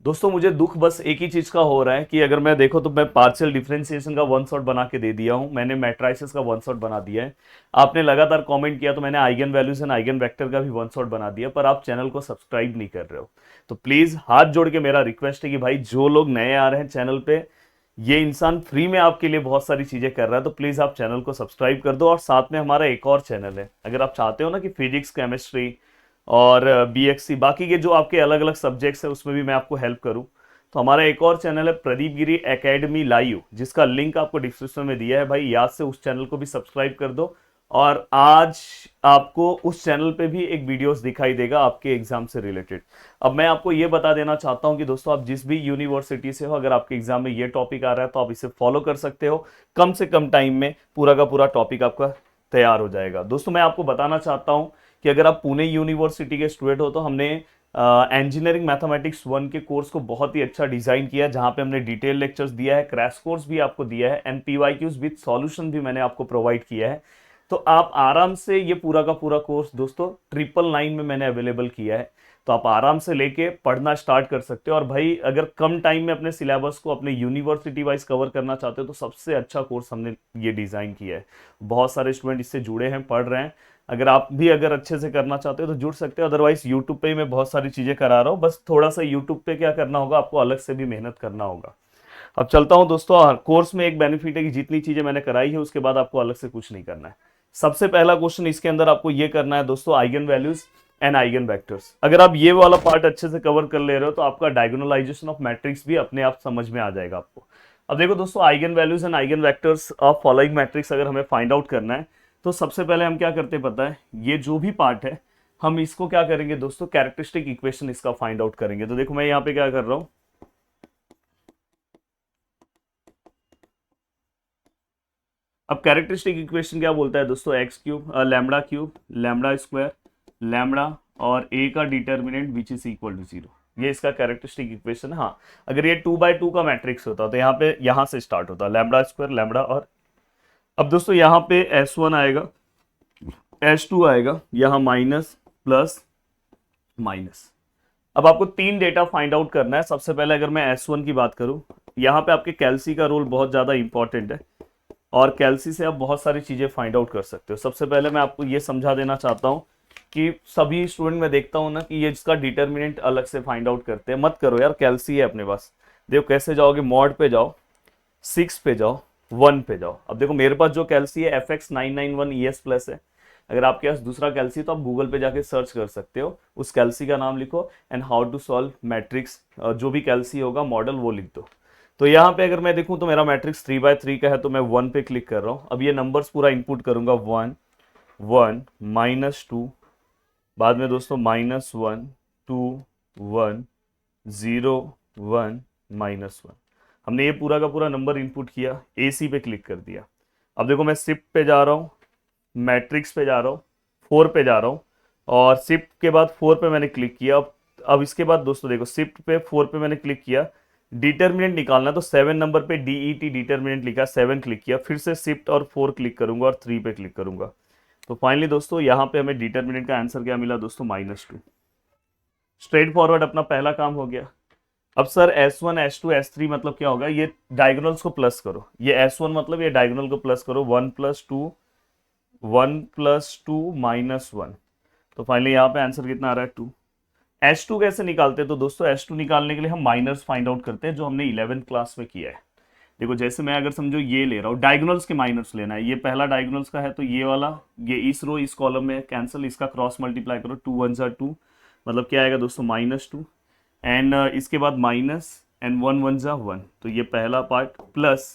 दोस्तों मुझे दुख बस एक ही चीज का हो रहा है कि अगर मैं देखो तो मैं पार्शियल डिफरेंशिएशन का वन शॉट बना के दे दिया हूं, मैंने मैट्राइसिस का वन शॉट बना दिया है। आपने लगातार कमेंट किया तो मैंने eigen values and eigen vector का भी वन शॉट बना दिया, पर आप चैनल को सब्सक्राइब नहीं कर रहे हो। तो प्लीज हाथ जोड़ के मेरा रिक्वेस्ट है कि भाई जो लोग नए आ रहे हैं चैनल पे, ये इंसान फ्री में आपके लिए बहुत सारी चीजें कर रहा है, तो प्लीज आप चैनल को सब्सक्राइब कर दो। और साथ में हमारा एक और चैनल है, अगर आप चाहते हो ना कि फिजिक्स केमिस्ट्री और बीएक्ससी बाकी के जो आपके अलग अलग सब्जेक्ट्स हैं उसमें भी मैं आपको हेल्प करूं, तो हमारा एक और चैनल है प्रदीप गिरी एकेडमी लाइव, जिसका लिंक आपको डिस्क्रिप्शन में दिया है। भाई याद से उस चैनल को भी सब्सक्राइब कर दो। और आज आपको उस चैनल पे भी एक वीडियोस दिखाई देगा आपके एग्जाम से रिलेटेड। अब मैं आपको ये बता देना चाहता हूं कि दोस्तों आप जिस भी यूनिवर्सिटी से हो, अगर आपके एग्जाम में ये टॉपिक आ रहा है तो आप इसे फॉलो कर सकते हो। कम से कम टाइम में पूरा का पूरा टॉपिक आपका तैयार हो जाएगा। दोस्तों मैं आपको बताना चाहता हूं कि अगर आप पुणे यूनिवर्सिटी के स्टूडेंट हो तो हमने इंजीनियरिंग मैथमेटिक्स 1 के कोर्स को बहुत ही अच्छा डिजाइन किया, जहां पे हमने डिटेल लेक्चर्स दिया है, क्रैश कोर्स भी आपको दिया है, एंड पीवाईक्यूज विद सॉल्यूशन भी मैंने आपको प्रोवाइड किया है। तो आप आराम से ये पूरा का पूरा कोर्स दोस्तों 999 में मैंने अवेलेबल किया है, तो आप आराम से लेके पढ़ना स्टार्ट कर सकते हो। और भाई अगर कम टाइम में अपने सिलेबस को अपने यूनिवर्सिटी वाइज कवर करना चाहते हो तो सबसे अच्छा कोर्स हमने ये डिजाइन किया है। बहुत सारे स्टूडेंट इससे जुड़े हैं, पढ़ रहे हैं। अगर आप भी अगर अच्छे से करना चाहते हो तो जुड़ सकते हो, अदरवाइज यूट्यूब पे ही मैं बहुत सारी चीजें करा रहा हूँ। बस थोड़ा सा यूट्यूब पे क्या करना होगा, आपको अलग से भी मेहनत करना होगा। अब चलता हूं दोस्तों, कोर्स में एक बेनिफिट है कि जितनी चीजें मैंने कराई है उसके बाद आपको अलग से कुछ नहीं करना है। सबसे पहला क्वेश्चन इसके अंदर आपको ये करना है दोस्तों, eigen values and eigen vectors. अगर आप ये वाला पार्ट अच्छे से कवर कर ले रहे हो तो आपका डायगोनलाइजेशन ऑफ मैट्रिक्स भी अपने आप समझ में आ जाएगा आपको। अब देखो दोस्तों, eigen values and eigen vectors of following matrix अगर हमें फाइंड आउट करना है तो सबसे पहले हम क्या करते हैं पता है, ये जो भी पार्ट है हम इसको क्या करेंगे दोस्तों, कैरेक्टरिस्टिक इक्वेशन इसका फाइंड आउट करेंगे। तो देखो मैं यहाँ पे क्या कर रहा हूं, अब कैरेक्टरिस्टिक इक्वेशन क्या बोलता है दोस्तों, क्यूब लैम्बडा स्क्वायर लैम्बडा और ए का determinant which is equal to zero, ये इसका कैरेक्टरिस्टिक इक्वेशन है। हाँ, अगर ये 2 by 2 का मैट्रिक्स होता तो यहाँ पे यहाँ से स्टार्ट होता लैम्बडा स्क्वायर लैम्बडा और, अब दोस्तों यहाँ पे S1 आएगा, S2 आएगा, यहाँ माइनस प्लस माइनस। अब आपको तीन डेटा फाइंड आउट करना है। सबसे पहले अगर मैं S1 की बात करूं, यहाँ पे आपके कैल्सी का रोल बहुत ज्यादा इंपॉर्टेंट है, और कैल्सी से आप बहुत सारी चीजें फाइंड आउट कर सकते हो। सबसे पहले मैं आपको ये समझा देना चाहता हूँ कि सभी स्टूडेंट में देखता हूँ ना कि ये इसका डिटर्मिनेंट अलग से फाइंड आउट करते हैं, मत करो यार, कैल्सी है अपने पास। देखो कैसे जाओगे, मॉड पे जाओ, 6 पे जाओ, 1 पे जाओ। अब देखो मेरे पास जो कैल्सी है FX991ES प्लस है। अगर आपके पास दूसरा कैल्सी है तो आप गूगल पे जाके सर्च कर सकते हो, उस कैल्सी का नाम लिखो and how to solve matrix, जो भी कैल्सी होगा मॉडल वो लिख दो। तो यहाँ पे अगर मैं देखूं तो मेरा मैट्रिक्स 3 by 3 का है, तो मैं 1 पे क्लिक कर रहा हूँ। अब ये नंबर्स पूरा इनपुट करूंगा, 1 1 -2, बाद में दोस्तों -1 2 1 0 1 -1। हमने ये पूरा का पूरा नंबर इनपुट किया, AC पे क्लिक कर दिया। अब देखो मैं शिफ्ट पे जा रहा हूँ, मैट्रिक्स पे जा रहा हूँ, 4 पे जा रहा हूँ, और शिफ्ट के बाद 4 पे मैंने क्लिक किया। अब इसके बाद दोस्तों देखो शिफ्ट पे 4 पे मैंने क्लिक किया, डिटर्मिनेंट निकालना, तो 7 नंबर पे DET डिटर्मिनेंट लिखा, 7 क्लिक किया, फिर से शिफ्ट और 4 क्लिक करूंगा और 3 पे क्लिक करूंगा। तो फाइनली दोस्तों यहाँ पे हमें डिटर्मिनेंट का आंसर क्या मिला दोस्तों, -2। स्ट्रेट फॉरवर्ड अपना पहला काम हो गया। अब सर S1 S2 S3 मतलब क्या होगा, ये डायगोनल्स को प्लस करो। ये S1 मतलब ये डायगोनल को प्लस करो, 1 + 2 -1। तो फाइनली यहाँ पे आंसर कितना आ रहा है, 2। S2 कैसे निकालते हैं, तो दोस्तों S2 निकालने के लिए हम माइनस फाइंड आउट करते हैं, जो हमने 11th क्लास में किया है। देखो जैसे मैं अगर समझो ये ले रहा हूँ, डायगोनल्स के माइनस लेना है, ये पहला डायगोनल्स का है तो ये वाला, ये इस रो इस कॉलम में कैंसिल, इसका क्रॉस मल्टीप्लाई करो, 2 1 ज़ा 2, मतलब क्या आएगा दोस्तों, -2। एंड इसके बाद माइनस एंड 1 1 ज़ा 1, तो ये पहला पार्ट प्लस।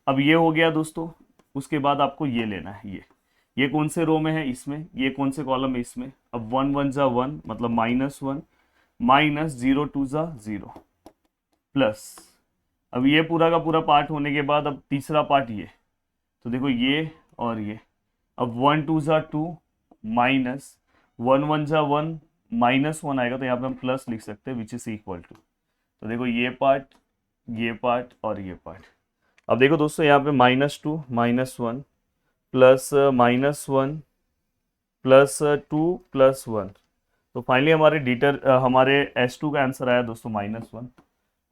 अब ये हो गया दोस्तों, उसके बाद आपको ये लेना है, ये कौन से रो में है, इसमें, ये कौन से कॉलम में, इसमें। अब 1 1 ज़ा 1 मतलब -1, -0 2 ज़ा 0 प्लस। अब ये पूरा का पूरा पार्ट होने के बाद अब तीसरा पार्ट ये, तो देखो ये और ये। अब 1 2 ज़ा 2 माइनस 1 1 ज़ा 1 -1 आएगा, तो यहाँ पे हम प्लस लिख सकते हैं विच इज इक्वल टू। तो देखो ये पार्ट और ये पार्ट। अब देखो दोस्तों यहाँ पे -2 -1 प्लस -1 +2 +1, तो फाइनली हमारे S2 का आंसर आया दोस्तों -1।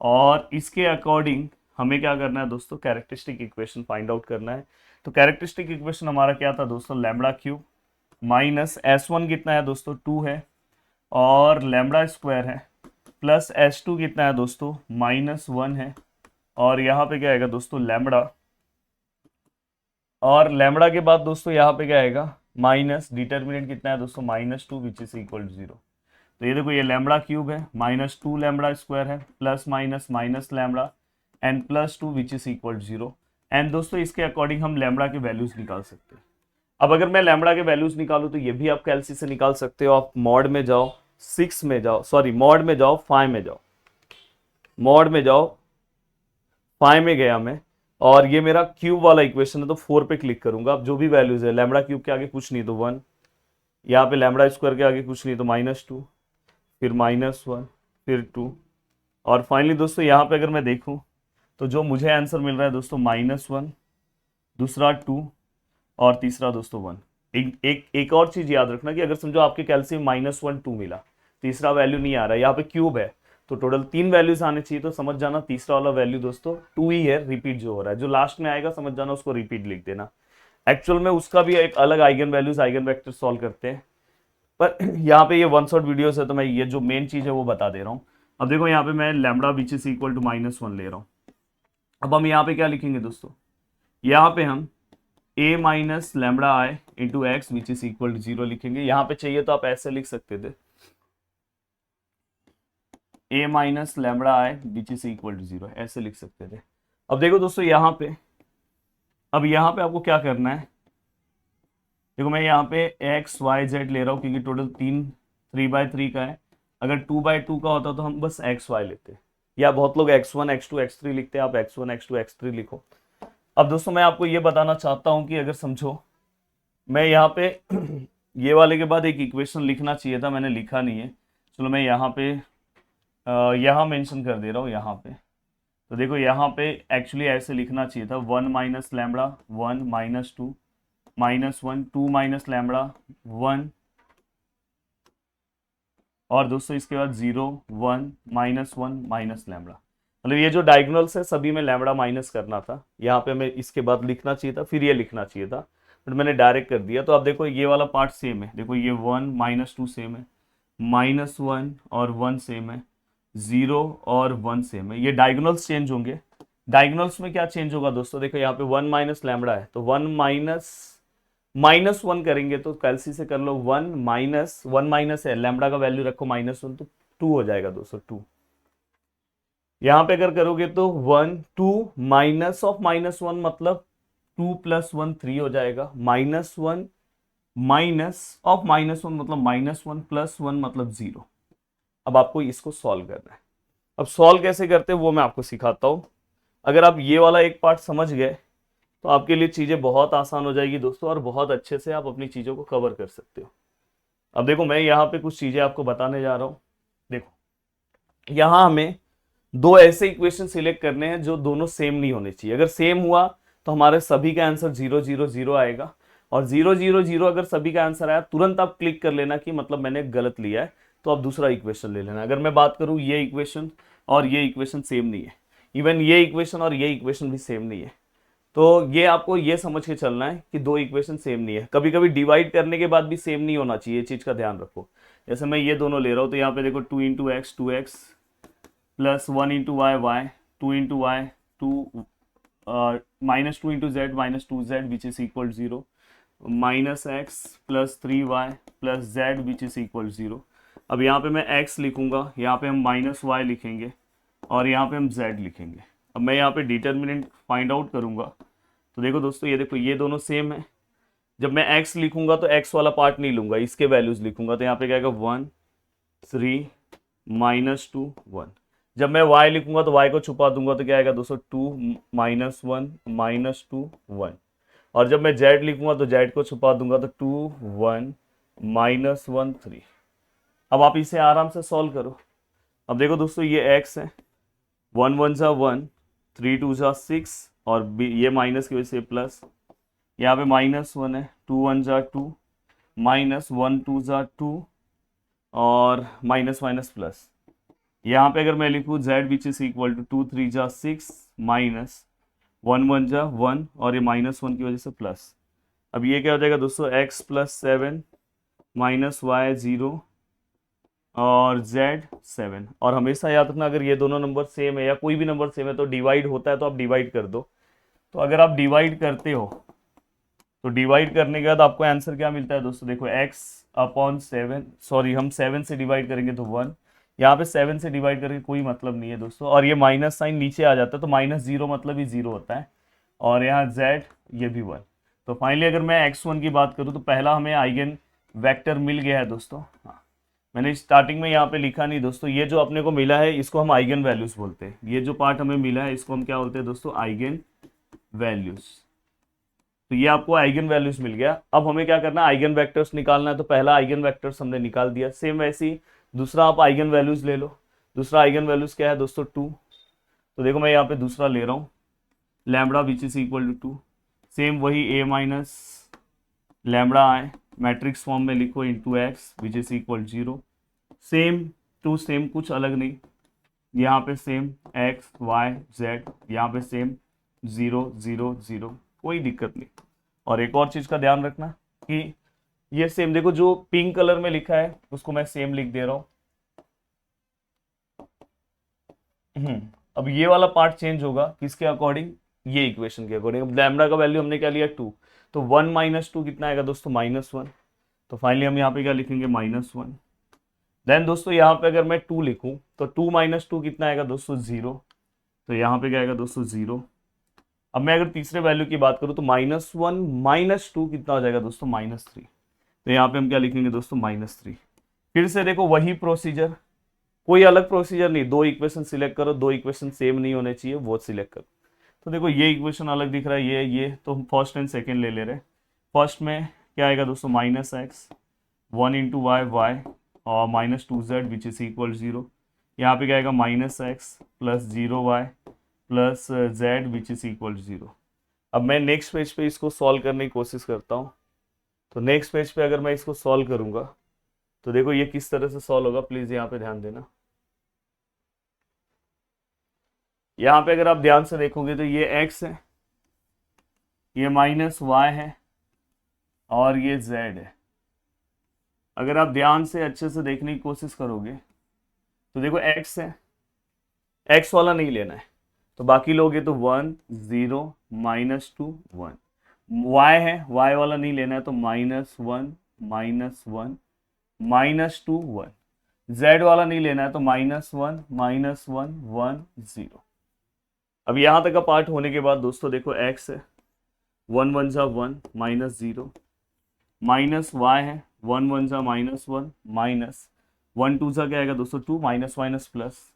और इसके अकॉर्डिंग हमें क्या करना है दोस्तों, कैरेक्टरिस्टिक इक्वेशन फाइंड आउट करना है। तो कैरेक्टरिस्टिक इक्वेशन हमारा क्या था दोस्तों, लैम्बडा क्यूब माइनस S1 कितना है दोस्तों 2 है, और लैम्बडा स्क्वायर है, प्लस S2 कितना है दोस्तों -1 है, और यहाँ पे क्या आएगा दोस्तों लैम्बडा, और लैम्बडा के बाद दोस्तों यहाँ पे क्या आएगा माइनस डिटर्मिनेंट कितना है दोस्तों -2 विच इज इक्वल टू 0। तो ये देखो ये लैम्बडा क्यूब है, -2 लैम्बडा स्क्वायर है, plus minus minus lambda and +2 which is equal to 0। And दोस्तों इसके अकॉर्डिंग हम लैम्बडा के वैल्यूज निकाल सकते हैं। अब अगर मैं लैम्बडा के वैल्यूज निकालूं तो ये भी आप कैलसी से निकाल सकते हो। आप मॉड में जाओ, 6 में जाओ, सॉरी मॉड में जाओ, 5 में जाओ, मॉड में जाओ, 5 में गया मैं, और ये मेरा क्यूब वाला इक्वेशन है तो 4 पे क्लिक करूंगा। अब जो भी वैल्यूज है, लैम्बडा क्यूब के आगे कुछ नहीं तो 1, यहाँ पे लैम्बडा स्क्वायर के आगे कुछ नहीं तो -2, फिर -1, फिर 2, और फाइनली दोस्तों यहाँ पे अगर मैं देखूं तो जो मुझे आंसर मिल रहा है दोस्तों -1, दूसरा 2, और तीसरा दोस्तों 1। एक और चीज याद रखना कि अगर समझो आपके कैल्शियम -1 2 मिला, तीसरा वैल्यू नहीं आ रहा है, यहाँ पे क्यूब है तो टोटल 3 वैल्यूज आने चाहिए, तो समझ जाना तीसरा वाला वैल्यू दोस्तों 2 ही है, रिपीट जो हो रहा है। जो लास्ट में आएगा समझ जाना उसको रिपीट लिख देना। एक्चुअल में उसका भी एक अलग eigen values eigen vector solve करते हैं, पर यहाँ पे ये वन शॉट वीडियोस है तो मैं ये जो मेन चीज है वो बता दे रहा हूँ। अब देखो यहाँ पे मैं lambda which is equal to -1 ले रहा हूँ। अब हम यहाँ पे क्या लिखेंगे दोस्तों, यहाँ पे हम a minus lambda I into X which is equal to 0 लिखेंगे। यहाँ पे चाहिए तो आप ऐसे लिख सकते थे, a minus lambda I which is equal to 0, ऐसे लिख सकते थे। अब देखो दोस्तों यहाँ पे, अब यहाँ पे आपको क्या करना है, देखो मैं यहाँ पे एक्स वाई जेड ले रहा हूँ क्योंकि टोटल 3/3 का है। अगर 2/2 का होता तो हम बस एक्स वाई लेते, या बहुत लोग x1 x2 x3 लिखते हैं, आप x1 x2 x3 लिखो। अब दोस्तों मैं आपको ये बताना चाहता हूँ कि अगर समझो मैं यहाँ पे ये वाले के बाद एक इक्वेशन लिखना चाहिए था, मैंने लिखा नहीं है, चलो मैं यहाँ पे यहाँ मेंशन कर दे रहा हूँ यहाँ पे। तो देखो यहाँ पे एक्चुअली ऐसे लिखना चाहिए था 1 माइनस लैम्बडा 1 -2 -1 2 माइनस लैम्बडा 1, और दोस्तों इसके बाद 0 1 -1 माइनस लैम्बडा। मतलब ये जो डायगोनल्स है सभी में लैम्बडा माइनस करना था, यहाँ पे हमें इसके बाद लिखना चाहिए था, फिर ये लिखना चाहिए था, बट मैंने डायरेक्ट कर दिया। तो अब देखो ये वाला पार्ट सेम है, देखो ये 1 -2 सेम है, -1 और 1 सेम है, 0 और 1 सेम है। ये डायगोनल्स चेंज होंगे। डायगोनल्स में क्या चेंज होगा दोस्तों, देखो यहाँ पे 1 माइनस लैम्बडा है तो 1 -1 करेंगे तो कैलसी से कर लो 1 माइनस है, लैम्बडा का वैल्यू रखो -1 तो 2 हो जाएगा दोस्तों 2। यहां पे अगर करोगे तो 1 2 माइनस ऑफ -1 मतलब 2 + 1 3 हो जाएगा, -1 माइनस ऑफ -1 मतलब -1 + 1 मतलब 0। अब आपको इसको सॉल्व करना है। अब सॉल्व कैसे करते हैं वो मैं आपको सिखाता हूं। अगर आप ये वाला एक पार्ट समझ गए तो आपके लिए चीजें बहुत आसान हो जाएगी दोस्तों, और बहुत अच्छे से आप अपनी चीजों को कवर कर सकते हो। अब देखो मैं यहाँ पे कुछ चीजें आपको बताने जा रहा हूं। देखो यहाँ हमें दो ऐसे इक्वेशन सिलेक्ट करने हैं जो दोनों सेम नहीं होने चाहिए। अगर सेम हुआ तो हमारे सभी का आंसर 0 0 0 आएगा, और 0 0 0 अगर सभी का आंसर आया तुरंत आप क्लिक कर लेना कि मतलब मैंने गलत लिया है, तो आप दूसरा इक्वेशन ले लेना। अगर मैं बात करूं ये इक्वेशन और ये इक्वेशन सेम नहीं है, इवन ये इक्वेशन और ये इक्वेशन भी सेम नहीं है, तो ये आपको ये समझ के चलना है कि दो इक्वेशन सेम नहीं है। कभी कभी डिवाइड करने के बाद भी सेम नहीं होना चाहिए, ये चीज का ध्यान रखो। जैसे मैं ये दोनों ले रहा हूँ तो यहाँ पे देखो 2 × x 2x plus 1 × y y 2 × y 2 -2 × z -2z which is equal 0 -x plus 3y plus z which is equal 0। अब यहाँ पे मैं x लिखूंगा, यहाँ पे हम -y लिखेंगे, और यहाँ पे हम z लिखेंगे। अब मैं यहाँ पे डिटर्मिनेंट फाइंड आउट करूंगा तो देखो दोस्तों ये देखो ये दोनों सेम है। जब मैं x लिखूंगा तो x वाला पार्ट नहीं लूंगा, इसके वैल्यूज लिखूंगा, तो यहाँ पे क्या आएगा 1 3 -2 1। जब मैं y लिखूंगा तो y को छुपा दूंगा तो क्या आएगा दोस्तों 2 -1 -2 1। और जब मैं z लिखूंगा तो z को छुपा दूंगा तो 2 1 -1 3। अब आप इसे आराम से सॉल्व करो। अब देखो दोस्तों ये x है, 1 1 जा 1 3 2 जा 6, और ये माइनस की वजह से प्लस, यहाँ पे -1 है, 2 1 जा 2 -1 2 जा 2 और माइनस माइनस प्लस। यहाँ पे अगर मैं लिखूँ z which is equal to 2 3 जा 6 माइनस 1 1 जा 1 और ये -1 की वजह से प्लस। अब ये क्या हो जाएगा दोस्तों, x प्लस 7 माइनस वाई 0 और z 7। और हमेशा याद रखना अगर ये दोनों नंबर सेम है या कोई भी नंबर सेम है तो डिवाइड होता है तो आप डिवाइड कर दो। तो अगर आप डिवाइड करते हो तो डिवाइड करने के बाद आपको आंसर क्या मिलता है दोस्तों, देखो x अपॉन 7, सॉरी हम 7 से डिवाइड करेंगे तो 1, यहाँ पे 7 से डिवाइड करके कोई मतलब नहीं है दोस्तों, और ये माइनस साइन नीचे आ जाता है तो -0 मतलब ही 0 होता है, और यहाँ z ये भी 1। तो फाइनली अगर मैं x1 की बात करूँ तो पहला हमें आइगन वेक्टर मिल गया है दोस्तों। हाँ, मैंने स्टार्टिंग में यहाँ पे लिखा नहीं दोस्तों, ये जो अपने को मिला है इसको हम आइगन वैल्यूज बोलते हैं। ये जो पार्ट हमें मिला है इसको हम क्या बोलते हैं दोस्तों, आइगन वैल्यूज। तो ये आपको आइगन वैल्यूज मिल गया। अब हमें क्या करना है, आइगन वेक्टर्स निकालना है। तो पहला आइगन वेक्टर्स हमने निकाल दिया। सेम वैसे ही दूसरा आप आइगन वैल्यूज ले लो। दूसरा आइगन वैल्यूज क्या है दोस्तों, 2। तो देखो मैं यहाँ पे दूसरा ले रहा हूँ, lambda which is equal to 2। Same वही a minus lambda I matrix form में लिखो into X which is equal 0। Same to same, कुछ अलग नहीं। यहाँ पे सेम x y z, यहाँ पे सेम 0 0 0, कोई दिक्कत नहीं। और एक और चीज़ का ध्यान रखना कि ये सेम, देखो जो पिंक कलर में लिखा है उसको मैं सेम लिख दे रहा हूँ। अब ये वाला पार्ट चेंज होगा किसके अकॉर्डिंग, ये इक्वेशन के अकॉर्डिंग। अब लैम्बडा का वैल्यू हमने क्या लिया 2, तो 1 माइनस 2 कितना आएगा दोस्तों, -1। तो फाइनली हम यहाँ पे क्या लिखेंगे, -1। देन दोस्तों यहाँ पे अगर मैं 2 लिखूं तो 2 माइनस 2 कितना आएगा दोस्तों, 0। तो यहाँ पे क्या आएगा दोस्तों, 0। अब मैं अगर तीसरे वैल्यू की बात करूं तो -1 माइनस 2 कितना हो जाएगा दोस्तों, -3। तो यहाँ पे हम क्या लिखेंगे दोस्तों, -3। फिर से देखो वही प्रोसीजर, कोई अलग प्रोसीजर नहीं। दो इक्वेशन सिलेक्ट करो, दो इक्वेशन सेम नहीं होने चाहिए, वो सिलेक्ट करो। तो देखो ये इक्वेशन अलग दिख रहा है, ये तो हम फर्स्ट एंड सेकेंड ले ले रहे। फर्स्ट में क्या आएगा दोस्तों, -x 1 इंटू वाई वाई और -2z विच इज इक्वल 0। यहाँ पे क्या आएगा, -x plus 0y plus z which is equal 0। अब मैं नेक्स्ट पेज पे इसको सॉल्व करने की कोशिश करता हूँ। तो नेक्स्ट पेज पे अगर मैं इसको सॉल्व करूँगा तो देखो ये किस तरह से सॉल्व होगा, प्लीज़ यहाँ पे ध्यान देना। यहाँ पे अगर आप ध्यान से देखोगे तो ये x है, ये -y है और ये z है। अगर आप ध्यान से अच्छे से देखने की कोशिश करोगे तो देखो x है, x वाला नहीं लेना है तो बाकी लोगे तो 1 0 -2 1। y है, y वाला नहीं लेना है तो -1 -2 1। z वाला नहीं लेना है तो -1 1 0। अब यहां तक का पार्ट होने के बाद दोस्तों देखो x है, 1 1 जा 1 -0, माइनस y है 1 1 जा -1 माइनस 1 2 जा क्या आएगा दोस्तों 2 माइनस माइनस प्लस।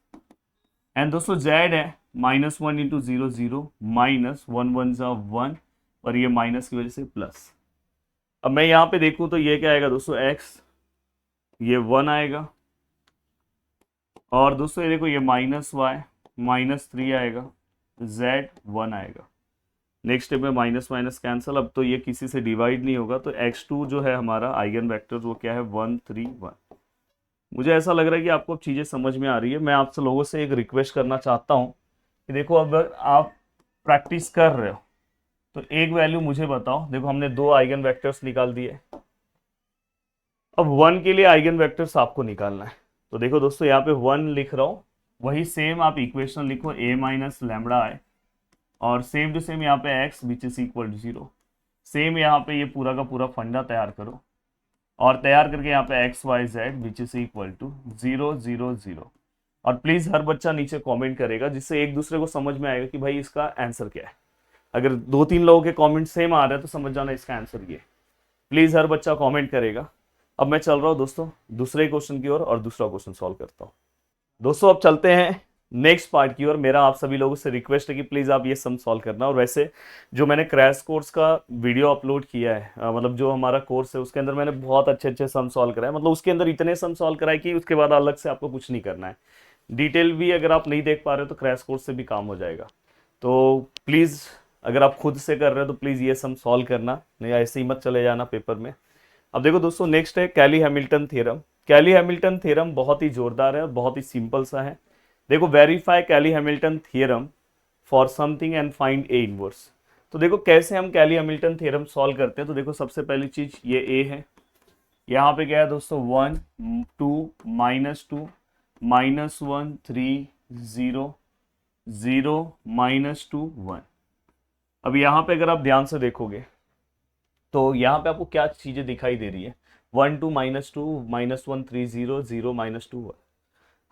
एंड दोस्तों z है -1 इंटू 0 0 माइनस 1 1 जा 1 और ये माइनस की वजह से प्लस। अब मैं यहाँ पे देखूँ तो ये क्या आएगा दोस्तों x, ये 1 आएगा और दोस्तों ये देखो ये -y -3 आएगा, z 1 आएगा। नेक्स्ट स्टेप में माइनस माइनस कैंसिल। अब तो ये किसी से डिवाइड नहीं होगा तो x2 जो है हमारा आइगन वेक्टर वो क्या है, 1 3 1। मुझे ऐसा लग रहा है कि आपको अब चीज़ें समझ में आ रही है। मैं आप लोगों से एक रिक्वेस्ट करना चाहता हूँ कि देखो अब आप प्रैक्टिस कर रहे हो तो एक वैल्यू मुझे बताओ। देखो हमने दो आइगन वेक्टर्स निकाल दिए, अब 1 के लिए आइगन वेक्टर्स आपको निकालना है। तो देखो दोस्तों यहाँ पे 1 लिख रहा हूँ, वही सेम आप इक्वेशन लिखो a माइनस लैम्बडा आई और सेम टू सेम यहाँ पे x which is equal to 0। Same यहाँ पे ये पूरा का पूरा फंडा तैयार करो और तैयार करके यहाँ पे x y z which is equal to 0 0 0। और प्लीज़ हर बच्चा नीचे कमेंट करेगा जिससे एक दूसरे को समझ में आएगा कि भाई इसका आंसर क्या है। अगर 2-3 लोगों के कमेंट सेम आ रहे हैं तो समझ जाना इसका आंसर ये। प्लीज़ हर बच्चा कमेंट करेगा। अब मैं चल रहा हूँ दोस्तों दूसरे क्वेश्चन की ओर और दूसरा क्वेश्चन सॉल्व करता हूँ। दोस्तों अब चलते हैं नेक्स्ट पार्ट की ओर। मेरा आप सभी लोगों से रिक्वेस्ट है कि प्लीज़ आप ये सम सॉल्व करना। और वैसे जो मैंने क्रैश कोर्स का वीडियो अपलोड किया है, मतलब जो हमारा कोर्स है उसके अंदर मैंने बहुत अच्छे अच्छे सम सॉल्व कराए। मतलब उसके अंदर इतने सम सॉल्व कराए कि उसके बाद अलग से आपको कुछ नहीं करना है। डिटेल भी अगर आप नहीं देख पा रहे हो तो क्रैश कोर्स से भी काम हो जाएगा। तो प्लीज़ अगर आप खुद से कर रहे हो तो प्लीज़ ये सम सॉल्व करना, नहीं ऐसे ही मत चले जाना पेपर में। अब देखो दोस्तों नेक्स्ट है कैली हैमिल्टन थ्योरम। कैली हैमिल्टन थ्योरम बहुत ही जोरदार है और बहुत ही सिंपल सा है। देखो, verify Cayley Hamilton theorem for something and find A inverse. तो देखो कैसे हम कैली हैमिल्टन थ्योरम सॉल्व करते हैं। तो देखो सबसे पहली चीज ये ए है, यहाँ पे क्या है दोस्तों 1 2 -2 -1 3 0 0 -2 1। अब यहाँ पे अगर आप ध्यान से देखोगे तो यहाँ पे आपको क्या चीजें दिखाई दे रही है, 1 2 -2 -1 3 0 0 -2 1।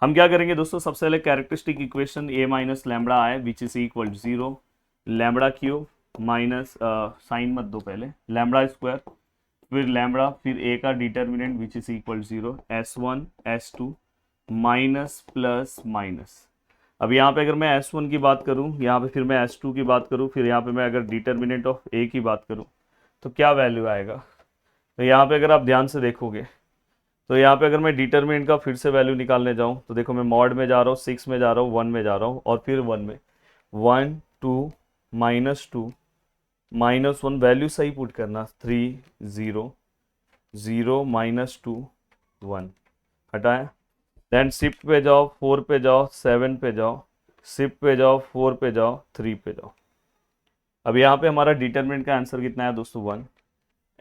हम क्या करेंगे दोस्तों, सबसे पहले characteristic equation A minus lambda I which is equal to 0 lambda cube minus sign मत दो, पहले लैम्बडा स्क्वायर, फिर लैम्बडा, फिर ए का determinant which is equal to 0 S1 S2 minus plus minus. अब यहाँ पे अगर मैं S1 की बात करूँ, यहाँ पे फिर मैं S2 की बात करूँ, फिर यहाँ पे मैं अगर डिटर्मिनेंट ऑफ ए की बात करूँ तो क्या वैल्यू आएगा। तो यहाँ पे अगर आप ध्यान से देखोगे तो यहाँ पे अगर मैं डिटर्मिनेंट का फिर से वैल्यू निकालने जाऊँ तो देखो मैं मॉड में जा रहा हूँ, 6 में जा रहा हूँ, 1 में जा रहा हूँ और फिर 1 में, 1 2 -2 -1 वैल्यू सही पुट करना, 3 0 0 -2 1 हटाया। देन शिफ्ट पे जाओ, 4 पे जाओ, 7 पे जाओ, शिफ्ट पे जाओ, 4 पे जाओ, 3 पे जाओ। अब यहाँ पे हमारा डिटर्मिनेंट का आंसर कितना है दोस्तों 1।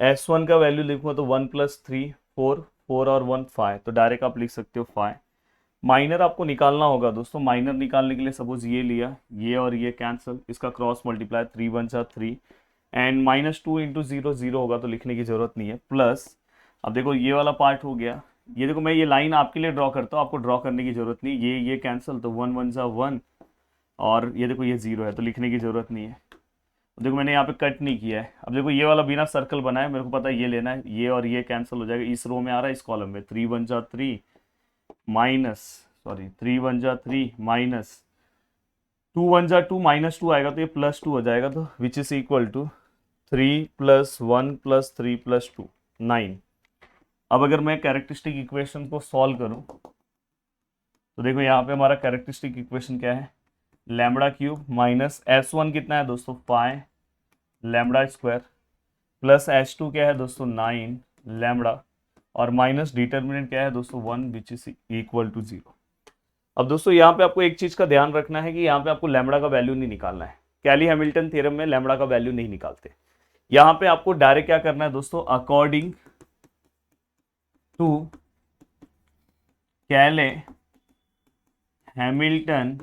S1 का वैल्यू लिखूंगा तो 1 + 3 4 4 और 1 5, तो डायरेक्ट आप लिख सकते हो 5। माइनर आपको निकालना होगा दोस्तों, माइनर निकालने के लिए सपोज ये लिया, ये और ये कैंसिल, इसका क्रॉस मल्टीप्लाई, 3 1 जा 3 एंड -2 × 0 0 होगा तो लिखने की जरूरत नहीं है, प्लस अब देखो ये वाला पार्ट हो गया, ये देखो मैं ये लाइन आपके लिए ड्रॉ करता हूँ, आपको ड्रॉ करने की जरूरत नहीं, ये कैंसिल, तो 1 1 जा 1 और ये देखो ये 0 है तो लिखने की जरूरत नहीं है। देखो मैंने यहाँ पे कट नहीं किया है। अब देखो ये वाला बिना सर्कल बना है, मेरे को पता है ये लेना है, ये और ये कैंसिल हो जाएगा, इस रो में आ रहा है, इस कॉलम में 3 1 जा 3 3 1 जा 3 माइनस 2 1 जा 2 -2 आएगा तो ये +2 हो जाएगा, तो विच इज इक्वल टू 3 + 1 + 3 + 2 9। अब अगर मैं कैरेक्टरिस्टिक इक्वेशन को सॉल्व करूं तो देखो यहाँ पे हमारा कैरेक्टरिस्टिक इक्वेशन क्या है, लैम्बडा क्यूब माइनस S1 कितना है दोस्तों 5 लैम्बडा स्क्वायर प्लस S2 क्या है दोस्तों 9 लैम्बडा और माइनस डिटर्मिनेंट क्या है दोस्तों 1 विच इज इक्वल टू 0। अब दोस्तों यहाँ पे आपको एक चीज का ध्यान रखना है कि यहाँ पे आपको लैम्बडा का वैल्यू नहीं निकालना है। कैली हैमिल्टन थ्योरम में लैम्बडा का वैल्यू नहीं निकालते। यहाँ पे आपको डायरेक्ट क्या करना है दोस्तों, अकॉर्डिंग टू कैले हैमिल्टन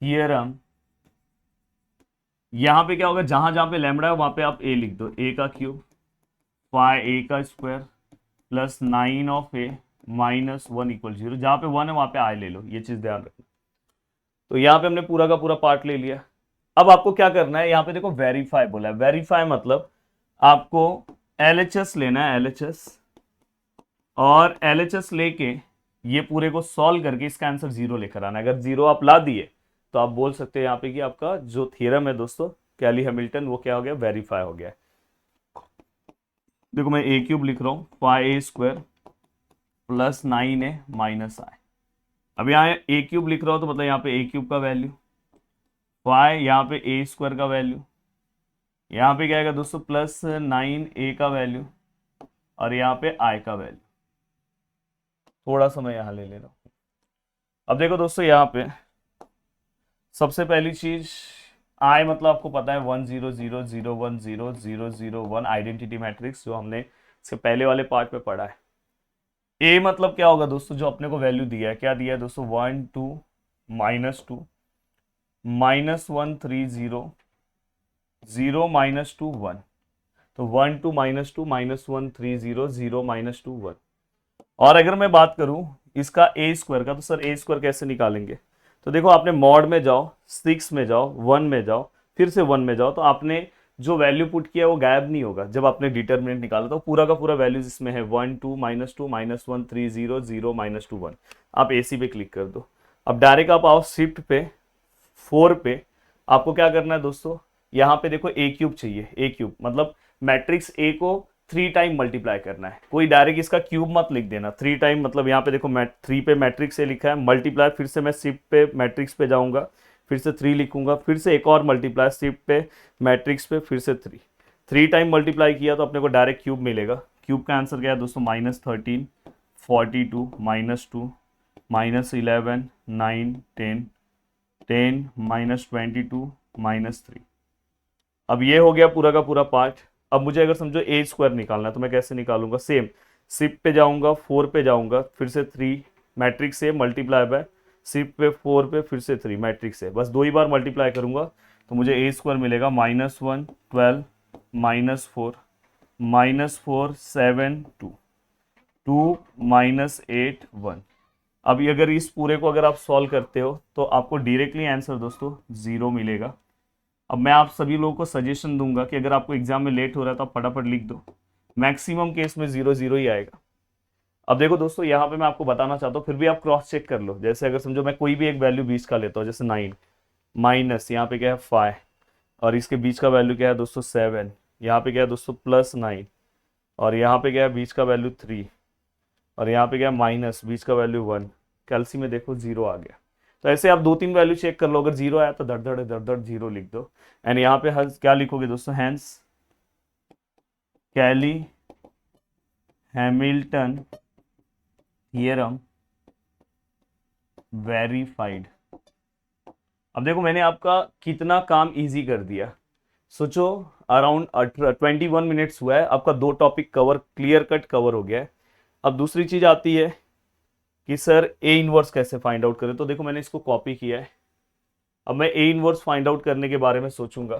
थ्योरम, यहां पे क्या होगा, जहां जहां पे लैम्बडा है वहां पे आप ए लिख दो, ए का क्यूब 5 ए का square plus 9 of A minus 1 = 0, जहां पे 1 है वहां पे आई ले लो, ये चीज ध्यान रखना। तो यहाँ पे हमने पूरा का पूरा पार्ट ले लिया। अब आपको क्या करना है, यहाँ पे देखो वेरीफाई बोला है, वेरीफाई मतलब आपको LHS लेना है, LHS, और LHS लेके ये पूरे को सॉल्व करके इसका आंसर 0 लेकर आना है। अगर 0 आप ला दिए तो आप बोल सकते हैं यहाँ पे कि आपका जो थ्योरम है दोस्तों कैली हैमिल्टन वो क्या हो गया, वेरीफाई हो गया। देखो मैं ए क्यूब लिख रहा हूँ 5a² प्लस 9a माइनस आई। अब यहाँ ए क्यूब लिख रहा हूँ तो मतलब यहाँ पे ए क्यूब का वैल्यू 5, यहाँ पे a² का वैल्यू, यहाँ पे क्या आएगा दोस्तों प्लस 9a का वैल्यू और यहाँ पे आई का वैल्यू। थोड़ा सा मैं यहाँ ले रहा हूँ। अब देखो दोस्तों यहाँ पे सबसे पहली चीज आई मतलब आपको पता है 1 0 0 0 1 0 0 0 1 आइडेंटिटी मैट्रिक्स, जो हमने इसके पहले वाले पार्ट में पढ़ा है। ए मतलब क्या होगा दोस्तों, जो अपने को वैल्यू दिया है, क्या दिया है दोस्तों 1 2 -2 -1 3 0 0 -2 1, तो 1 2 -2 -1 3 0 0 -2 1। और अगर मैं बात करूं इसका a² का, तो सर a² कैसे निकालेंगे, तो देखो आपने मॉड में जाओ, 6 में जाओ, 1 में जाओ, फिर से 1 में जाओ, तो आपने जो वैल्यू पुट किया वो गायब नहीं होगा। जब आपने डिटर्मिनेंट निकाला तो पूरा का पूरा वैल्यू इसमें है 1 2 -2 -1 3 0 0 -2 1। आप AC पे क्लिक कर दो। अब डायरेक्ट आप आओ शिफ्ट पे 4 पे, आपको क्या करना है दोस्तों, यहाँ पे देखो a क्यूब चाहिए, a क्यूब मतलब मैट्रिक्स A को 3 टाइम मल्टीप्लाई करना है। कोई डायरेक्ट इसका क्यूब मत लिख देना, 3 टाइम मतलब यहाँ पे देखो 3 पे मैट्रिक्स ए लिखा है, मल्टीप्लाई फिर से मैं शिफ्ट पे मैट्रिक्स पे जाऊंगा, फिर से 3 लिखूंगा, फिर से एक और मल्टीप्लाई शिफ्ट पे मैट्रिक्स पे, फिर से 3 टाइम मल्टीप्लाई किया तो अपने को डायरेक्ट क्यूब मिलेगा। क्यूब का आंसर क्या है दोस्तों -13 42 -2 -11 9 10 10 -22 -3। अब ये हो गया पूरा का पूरा पार्ट। अब मुझे अगर समझो ए स्क्वायर निकालना है तो मैं कैसे निकालूंगा, सेम सिप पे जाऊंगा, 4 पे जाऊंगा, फिर से 3 मैट्रिक्स से मल्टीप्लाई बाय सिप पे 4 पे फिर से 3 मैट्रिक्स से, बस 2 ही बार मल्टीप्लाई करूंगा तो मुझे ए स्क्वायर मिलेगा -1 12 -4 -4 7 2 2 -8 1। अब ये अगर इस पूरे को अगर आप सॉल्व करते हो तो आपको डायरेक्टली आंसर दोस्तों 0 मिलेगा। अब मैं आप सभी लोगों को सजेशन दूंगा कि अगर आपको एग्जाम में लेट हो रहा है तो आप फटाफट लिख दो, मैक्सिमम केस में 0 0 ही आएगा। अब देखो दोस्तों यहाँ पे मैं आपको बताना चाहता हूँ, फिर भी आप क्रॉस चेक कर लो। जैसे अगर समझो मैं कोई भी एक वैल्यू बीच का लेता हूँ, जैसे 9 माइनस यहाँ पे क्या है 5 और इसके बीच का वैल्यू क्या है दोस्तों 7, यहाँ पे क्या है दोस्तों +9 और यहाँ पे क्या है बीच का वैल्यू 3 और यहाँ पे क्या है माइनस बीच का वैल्यू 1, कैलसी में देखो 0 आ गया। तो ऐसे आप 2-3 वैल्यू चेक कर लो, अगर 0 आया तो धड़ धड़ धड़ धड़ 0 लिख दो। एंड यहाँ पे क्या लिखोगे दोस्तों, हैंस कैली हैमिल्टन थियरम वेरीफाइड। अब देखो मैंने आपका कितना काम इजी कर दिया, सोचो अराउंड 21 मिनट्स हुआ है, आपका 2 topic cover clear cut cover हो गया है। अब दूसरी चीज आती है कि सर ए इनवर्स कैसे फाइंड आउट करें, तो देखो मैंने इसको कॉपी किया है। अब मैं ए इनवर्स फाइंड आउट करने के बारे में सोचूंगा।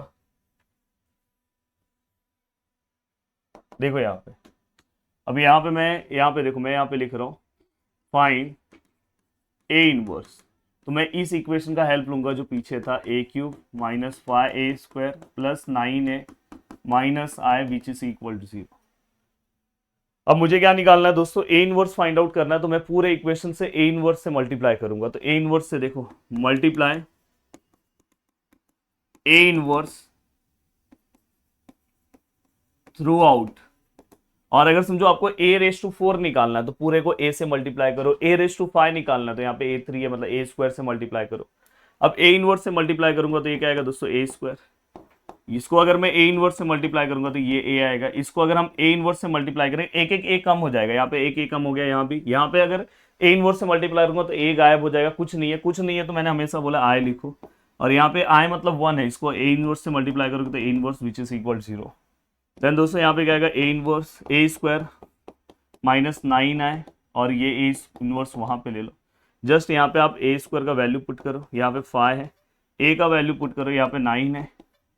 देखो यहाँ पे, अब यहाँ पे देखो मैं यहाँ पे लिख रहा हूँ फाइंड ए इनवर्स, तो मैं इस इक्वेशन का हेल्प लूंगा जो पीछे था, a³ - 5a² + 9a - i which is equal to 0। अब मुझे क्या निकालना है दोस्तों, ए इनवर्स फाइंड आउट करना है, तो मैं पूरे इक्वेशन से ए इनवर्स से मल्टीप्लाई करूंगा। तो ए इनवर्स से देखो multiply A inverse through out, और अगर समझो आपको a⁴ निकालना है तो पूरे को a से मल्टीप्लाई करो, a⁵ निकालना है तो यहाँ पे a3 है मतलब a² से मल्टीप्लाई करो। अब ए इनवर्स से मल्टीप्लाई करूंगा तो ये क्या आएगा दोस्तों a²। इसको अगर मैं ए इनवर्स से मल्टीप्लाई करूंगा तो ये a आएगा। इसको अगर हम ए इनवर्स से मल्टीप्लाई करें, एक एक a कम हो जाएगा, यहाँ पे एक a कम हो गया, यहाँ भी, यहाँ पे अगर ए इनवर्स से मल्टीप्लाई करूंगा तो a गायब हो जाएगा, कुछ नहीं है, कुछ नहीं है तो मैंने हमेशा बोला i लिखो, और यहाँ पे i मतलब 1 है, इसको ए इनवर्स से मल्टीप्लाई करोगे तो A inverse which is equal 0। Then दोस्तों यहाँ पे क्या आएगा, ए इनवर्स a² -9i और ये ए इनवर्स वहां पे ले लो। जस्ट यहाँ पे आप a² का वैल्यू पुट करो, यहाँ पे 5 है, a का वैल्यू पुट करो, यहाँ पे 9 है,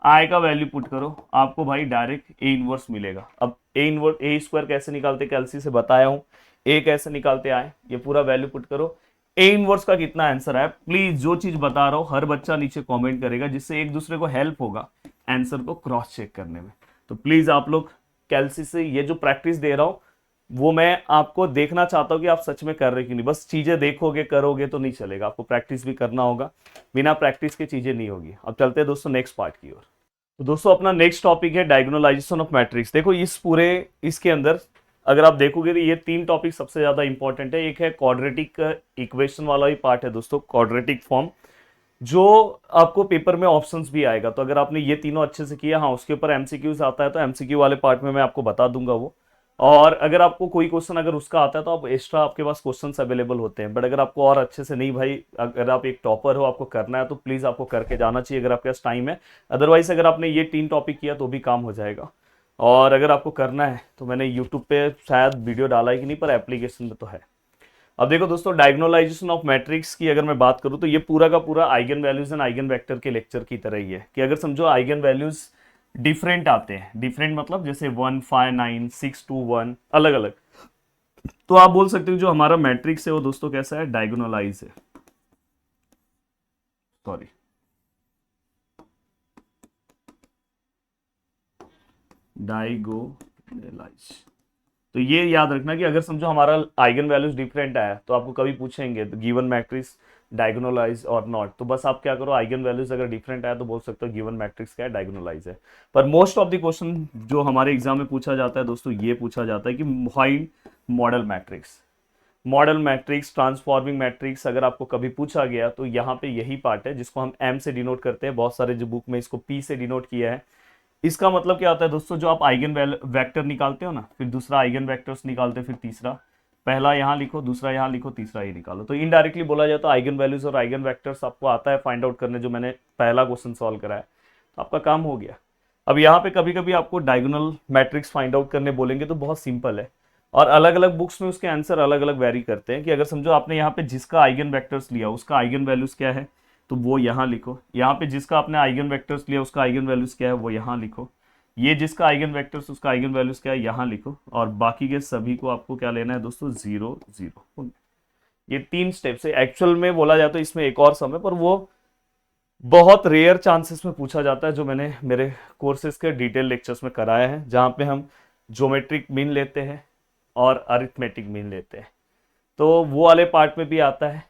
i का वैल्यू पुट करो, आपको भाई डायरेक्ट ए इनवर्स मिलेगा। अब a² कैसे निकालते कैलसी से बताया हूँ, a कैसे निकालते आए, ये पूरा वैल्यू पुट करो। ए इनवर्स का कितना आंसर है, प्लीज जो चीज बता रहा हूँ हर बच्चा नीचे कमेंट करेगा, जिससे एक दूसरे को हेल्प होगा आंसर को क्रॉस चेक करने में। तो प्लीज आप लोग कैलसी से ये जो प्रैक्टिस दे रहा हूँ वो मैं आपको देखना चाहता हूँ कि आप सच में कर रहे कि नहीं। बस चीजें देखोगे करोगे तो नहीं चलेगा, आपको प्रैक्टिस भी करना होगा, बिना प्रैक्टिस के चीजें नहीं होगी। अब चलते हैं दोस्तों नेक्स्ट पार्ट की ओर। तो दोस्तों अपना नेक्स्ट टॉपिक है डायगोनलाइजेशन ऑफ मैट्रिक्स। देखो इस पूरे इसके अंदर अगर आप देखोगे तो ये 3 टॉपिक सबसे ज्यादा इंपॉर्टेंट है। एक है क्वाड्रेटिक इक्वेशन वाला ही पार्ट है दोस्तों, क्वाड्रेटिक फॉर्म, जो आपको पेपर में ऑप्शंस भी आएगा। तो अगर आपने ये तीनों अच्छे से किया, हाँ उसके ऊपर एमसीक्यूज आता है तो एमसीक्यू वाले पार्ट में मैं आपको बता दूंगा वो। और अगर आपको कोई क्वेश्चन अगर उसका आता है तो आप एक्स्ट्रा आपके पास क्वेश्चंस अवेलेबल होते हैं। बट अगर आपको और अच्छे से नहीं भाई, अगर आप एक टॉपर हो आपको करना है तो प्लीज आपको करके जाना चाहिए अगर आपके पास टाइम है। अदरवाइज अगर आपने ये 3 टॉपिक किया तो भी काम हो जाएगा। और अगर आपको करना है तो मैंने यूट्यूब पे शायद वीडियो डाला है कि नहीं, पर एप्लीकेशन में तो है। अब देखो दोस्तों डायगोनलाइजेशन ऑफ मैट्रिक्स की अगर मैं बात करूं तो ये पूरा का पूरा eigen values and eigen vector के लेक्चर की तरह ही है कि अगर समझो आइगन वैल्यूज डिफरेंट आते हैं, डिफरेंट मतलब जैसे 1 5 9 6 2 1 अलग अलग, तो आप बोल सकते हो जो हमारा मैट्रिक्स है वो दोस्तों कैसा है, डायगोनलाइज है। सॉरी, डायगोनलाइज। तो ये याद रखना कि अगर समझो हमारा आइगन वैल्यूज डिफरेंट आया तो आपको कभी पूछेंगे गिवन मैट्रिक्स डायगोनलाइज और नॉट, तो बस आप क्या करो, आइगन वैल्यूज अगर डिफरेंट आया तो बोल सकते हो गिवन मैट्रिक्स क्या है, डायगोनलाइज है। पर मोस्ट ऑफ द क्वेश्चन जो हमारे एग्जाम में पूछा जाता है दोस्तों, ये पूछा जाता है कि find model matrix. Model matrix, transforming matrix अगर आपको कभी पूछा गया तो यहाँ पे यही पार्ट है जिसको हम एम से डिनोट करते हैं। बहुत सारे जो बुक में इसको पी से डिनोट किया है। इसका मतलब क्या होता है दोस्तों, जो आप आइगन वेक्टर निकालते हो ना, फिर दूसरा आइगन वेक्टर्स निकालते हो, फिर तीसरा, पहला यहाँ लिखो, दूसरा यहाँ लिखो, तीसरा ये निकालो। तो इनडायरेक्टली बोला जाए तो आइगन वैल्यूज और आइगन वेक्टर्स आपको आता है फाइंड आउट करने, जो मैंने पहला क्वेश्चन सॉल्व कराया, तो आपका काम हो गया। अब यहाँ पे कभी कभी आपको डायगोनल मैट्रिक्स फाइंड आउट करने बोलेंगे तो बहुत सिंपल है, और अलग अलग बुक्स में उसके आंसर अलग अलग वेरी करते हैं। कि अगर समझो आपने यहाँ पे जिसका आइगन वेक्टर्स लिया उसका आइगन वैल्यूज क्या है, तो वो यहाँ लिखो। यहाँ पे जिसका आपने आइगन वेक्टर्स लिया उसका आइगन वैल्यूज क्या है, वो यहाँ लिखो। ये जिसका आइगन वेक्टर्स उसका आइगन वैल्यूज क्या है, यहाँ लिखो। और बाकी के सभी को आपको क्या लेना है दोस्तों, 0 0। ये 3 स्टेप्स है। एक्चुअल में बोला जाए तो इसमें एक और सम है, पर वो बहुत रेयर चांसेस में पूछा जाता है, जो मैंने मेरे कोर्सेज के डिटेल लेक्चर्स में कराया है, जहाँ पे हम ज्योमेट्रिक मीन लेते हैं और अरिथमेटिक मीन लेते हैं, तो वो वाले पार्ट में भी आता है।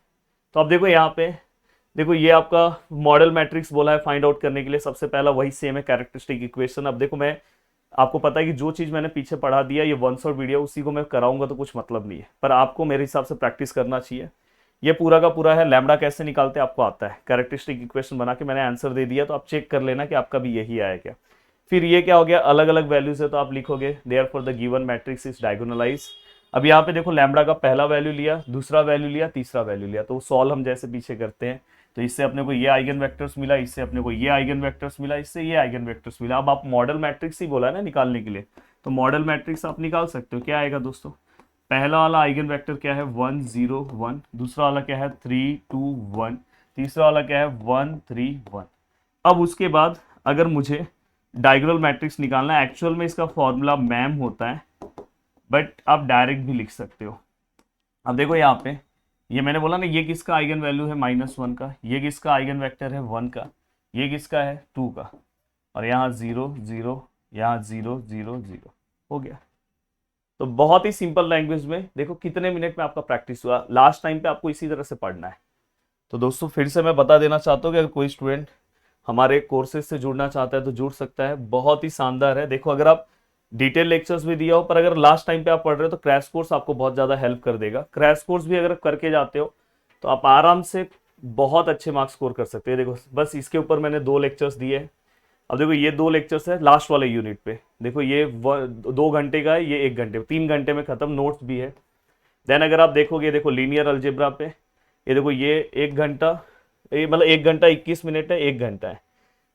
तो अब देखो यहाँ पे, देखो ये आपका मॉडल मैट्रिक्स बोला है फाइंड आउट करने के लिए। सबसे पहला वही सेम है, कैरेक्टरिस्टिक इक्वेशन। अब देखो मैं आपको पता है कि जो चीज़ मैंने पीछे पढ़ा दिया, ये वन शॉट वीडियो, उसी को मैं कराऊंगा तो कुछ मतलब नहीं है, पर आपको मेरे हिसाब से प्रैक्टिस करना चाहिए। ये पूरा का पूरा है, लैम्बडा कैसे निकालते हैं आपको आता है, कैरेक्टरिस्टिक इक्वेशन बना के मैंने आंसर दे दिया, तो आप चेक कर लेना कि आपका भी यही आया क्या। फिर ये क्या हो गया, अलग अलग वैल्यूज है, तो आप लिखोगे therefore the given matrix is diagonalize. अब यहाँ पे देखो लैम्बडा का पहला वैल्यू लिया, दूसरा वैल्यू लिया, तीसरा वैल्यू लिया, तो सॉल्व हम जैसे पीछे करते हैं, तो इससे अपने को ये आइगन वेक्टर्स मिला, इससे अपने को ये आइगन वेक्टर्स मिला, इससे ये आइगन वेक्टर्स मिला। अब आप मॉडल मैट्रिक्स ही बोला है ना निकालने के लिए, तो मॉडल मैट्रिक्स आप निकाल सकते हो। क्या आएगा दोस्तों, पहला वाला आइगन वेक्टर क्या है, 1 0 1, दूसरा वाला क्या है 3 2 1, तीसरा वाला क्या है 1 3 1। अब उसके बाद अगर मुझे डायगोनल मैट्रिक्स निकालना है, एक्चुअल में इसका फॉर्मूला मैम होता है, बट आप डायरेक्ट भी लिख सकते हो। अब देखो यहाँ पे, ये मैंने बोला ना, ये किसका आइगन वैल्यू है -1 का, ये किसका आइगन वेक्टर है 1 का, ये किसका है 2 का, और यहाँ 0 0, यहाँ 0 0 0 हो गया। तो बहुत ही सिंपल लैंग्वेज में देखो कितने मिनट में आपका प्रैक्टिस हुआ। लास्ट टाइम पे आपको इसी तरह से पढ़ना है। तो दोस्तों फिर से मैं बता देना चाहता हूँ कि अगर कोई स्टूडेंट हमारे कोर्सेज से जुड़ना चाहता है तो जुड़ सकता है, बहुत ही शानदार है। देखो अगर आप डिटेल लेक्चर्स भी दिया हो, पर अगर लास्ट टाइम पे आप पढ़ रहे हो तो क्रैश कोर्स आपको बहुत ज़्यादा हेल्प कर देगा। क्रैश कोर्स भी अगर करके जाते हो तो आप आराम से बहुत अच्छे मार्क्स स्कोर कर सकते हैं। देखो बस इसके ऊपर मैंने 2 लेक्चर्स दिए। अब देखो ये 2 लेक्चर्स है लास्ट वाले यूनिट पे, देखो ये 2 घंटे का है, ये 1 घंटे, 3 घंटे में खत्म, नोट्स भी है। देन अगर आप देखोगे, देखो लीनियर अलजेब्रा पे, ये देखो ये 1 घंटा, ये मतलब 1 घंटा 21 मिनट है, 1 घंटा है,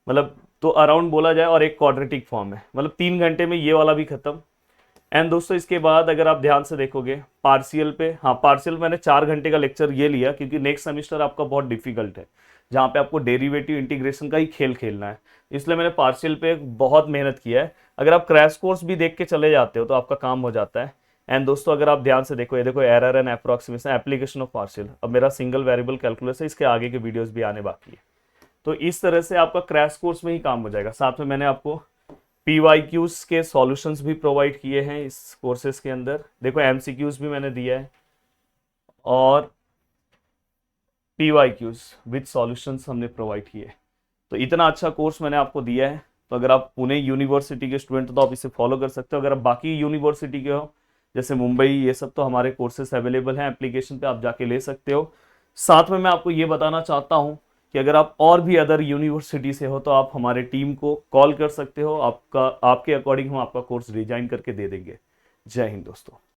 मतलब तो अराउंड बोला जाए, और एक क्वाड्रेटिक फॉर्म है, मतलब 3 घंटे में ये वाला भी खत्म। एंड दोस्तों इसके बाद अगर आप ध्यान से देखोगे पार्शियल पे, हाँ पार्शियल मैंने 4 घंटे का लेक्चर ये लिया क्योंकि नेक्स्ट सेमेस्टर आपका बहुत डिफिकल्ट है, जहाँ पे आपको डेरिवेटिव इंटीग्रेशन का ही खेल खेलना है, इसलिए मैंने पार्शियल पे बहुत मेहनत किया है। अगर आप क्रैश कोर्स भी देख के चले जाते हो तो आपका काम हो जाता है। एंड दोस्तों अगर आप ध्यान से देखो, ये देखो error and approximation application of partial, अब मेरा सिंगल वेरिएबल कैलकुलस है, इसके आगे के वीडियोस भी आने बाकी है। तो इस तरह से आपका क्रैश कोर्स में ही काम हो जाएगा। साथ में मैंने आपको PYQs के सॉल्यूशंस भी प्रोवाइड किए हैं इस कोर्सेज के अंदर। देखो MCQs भी मैंने दिया है, और PYQs विद सॉल्यूशंस हमने प्रोवाइड किए। तो इतना अच्छा कोर्स मैंने आपको दिया है। तो अगर आप पुणे यूनिवर्सिटी के स्टूडेंट हो तो आप इसे फॉलो कर सकते हो। अगर आप बाकी यूनिवर्सिटी के हो जैसे मुंबई, ये सब, तो हमारे कोर्सेस अवेलेबल हैं एप्लीकेशन पे, आप जाके ले सकते हो। साथ में मैं आपको ये बताना चाहता हूँ कि अगर आप और भी अदर यूनिवर्सिटी से हो तो आप हमारे टीम को कॉल कर सकते हो, आपके अकॉर्डिंग हम आपका कोर्स डिजाइन करके दे देंगे। जय हिंद दोस्तों।